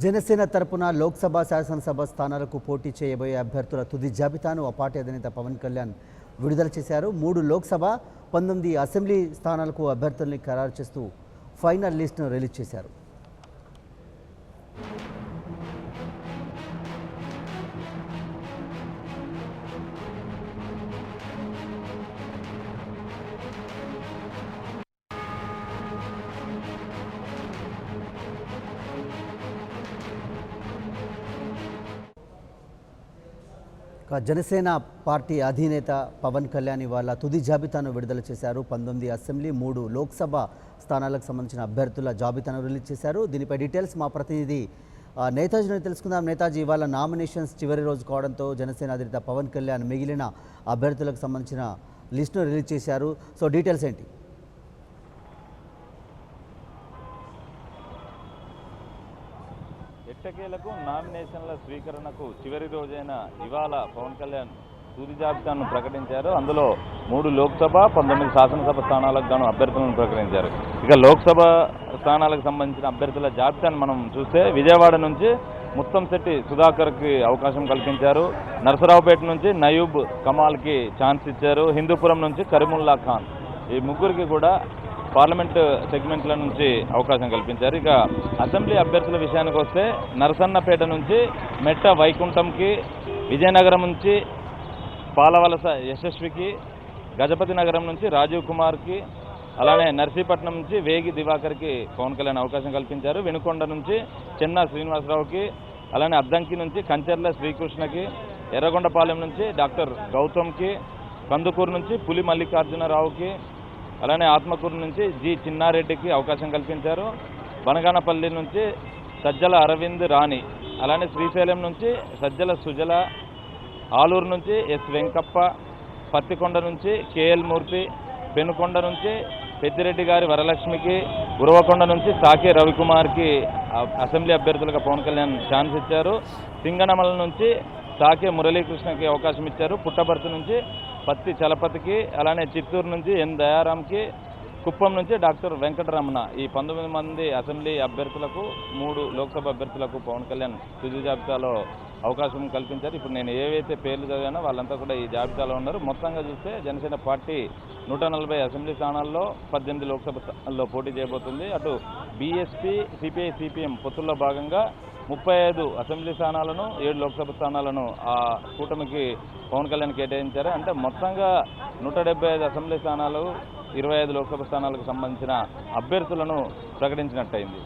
జనసేన తరపున లోక్సభ శాసనసభ స్థానాలకు పోటీ చేయబోయే అభ్యర్థుల తుది జాబితాను ఆ పార్టీ అధినేత పవన్ కళ్యాణ్ విడుదల చేశారు. 3 లోక్సభ 19 అసెంబ్లీ స్థానాలకు అభ్యర్థుల్ని ఖరారు చేస్తూ ఫైనల్ లిస్టును రిలీజ్ చేశారు. జనసేన పార్టీ అధినేత పవన్ కళ్యాణ్ ఇవాళ తుది జాబితాను విడుదల చేశారు. 19 అసెంబ్లీ 3 లోక్సభ స్థానాలకు సంబంధించిన అభ్యర్థుల జాబితాను రిలీజ్ చేశారు. దీనిపై డీటెయిల్స్ మా ప్రతినిధి నేతాజీ తెలుసుకుందాం. నేతాజీ, ఇవాళ నామినేషన్స్ చివరి రోజు కావడంతో జనసేన అధినేత పవన్ కళ్యాణ్ మిగిలిన అభ్యర్థులకు సంబంధించిన లిస్టును రిలీజ్ చేశారు. సో డీటెయిల్స్ ఏంటి? ఎట్టకేలకు నామినేషన్ల స్వీకరణకు చివరి రోజైన ఇవాళ పవన్ కళ్యాణ్ తుది జాబితాను ప్రకటించారు. అందులో 3 లోక్సభ 19 శాసనసభ స్థానాలకు గాను అభ్యర్థులను ప్రకటించారు. ఇక లోక్సభ స్థానాలకు సంబంధించిన అభ్యర్థుల జాబితాను మనం చూస్తే విజయవాడ నుంచి ముత్తంశెట్టి సుధాకర్కి అవకాశం కల్పించారు. నరసరావుపేట నుంచి నయూబ్ కమాల్కి ఛాన్స్ ఇచ్చారు. హిందూపురం నుంచి కరీముల్లా ఖాన్, ఈ ముగ్గురికి కూడా పార్లమెంటు సెగ్మెంట్ల నుంచి అవకాశం కల్పించారు. ఇక అసెంబ్లీ అభ్యర్థుల విషయానికి వస్తే నరసన్నపేట నుంచి మెట్ట వైకుంఠంకి, విజయనగరం నుంచి పాలవలస యశస్వికి, గజపతి నగరం నుంచి రాజీవ్ కుమార్కి, అలానే నర్సీపట్నం నుంచి వేగి దివాకర్కి పవన్ కళ్యాణ్ అవకాశం కల్పించారు. వినుకొండ నుంచి చెన్నా శ్రీనివాసరావుకి, అలానే అద్దంకి నుంచి కంచెర్ల శ్రీకృష్ణకి, ఎర్రగొండపాలెం నుంచి డాక్టర్ గౌతమ్కి, కందుకూరు నుంచి పులి మల్లికార్జునరావుకి, అలానే ఆత్మకూరు నుంచి జి చిన్నారెడ్డికి అవకాశం కల్పించారు. బనగానపల్లి నుంచి సజ్జల అరవింద్ రాణి, అలానే శ్రీశైలం నుంచి సజ్జల సుజల, ఆలూరు నుంచి ఎస్ వెంకప్ప, పత్తికొండ నుంచి కేఎల్ మూర్తి, పెనుకొండ నుంచి పెద్దిరెడ్డి గారి వరలక్ష్మికి, ఉరవకొండ నుంచి సాకే రవికుమార్కి అసెంబ్లీ అభ్యర్థులుగా పవన్ కళ్యాణ్ ఛాన్స్ ఇచ్చారు. సింగనమల నుంచి సాకే మురళీకృష్ణకి అవకాశం ఇచ్చారు. పుట్టపర్తి నుంచి పత్తి చలపతికి, అలానే చిత్తూరు నుంచి ఎన్ దయారాంకి, కుప్పం నుంచి డాక్టర్ వెంకటరమణ, ఈ 19 మంది అసెంబ్లీ అభ్యర్థులకు 3 లోక్సభ అభ్యర్థులకు పవన్ కళ్యాణ్ తుది జాబితాలో అవకాశం కల్పించారు. ఇప్పుడు నేను ఏవైతే పేర్లు చదివానో వాళ్ళంతా కూడా ఈ జాబితాలో ఉన్నారు. మొత్తంగా చూస్తే జనసేన పార్టీ 140 అసెంబ్లీ స్థానాల్లో 18 లోక్సభ స్థానాల్లో పోటీ చేయబోతుంది. అటు బీఎస్పీ, సిపిఐ, సిపిఎం పొత్తుల్లో భాగంగా 35 అసెంబ్లీ స్థానాలను 7 లోక్సభ స్థానాలను ఆ కూటమికి పవన్ కళ్యాణ్ కేటాయించారు. అంటే మొత్తంగా 175 అసెంబ్లీ స్థానాలు, 25 లోక్సభ స్థానాలకు సంబంధించిన అభ్యర్థులను ప్రకటించినట్టయింది.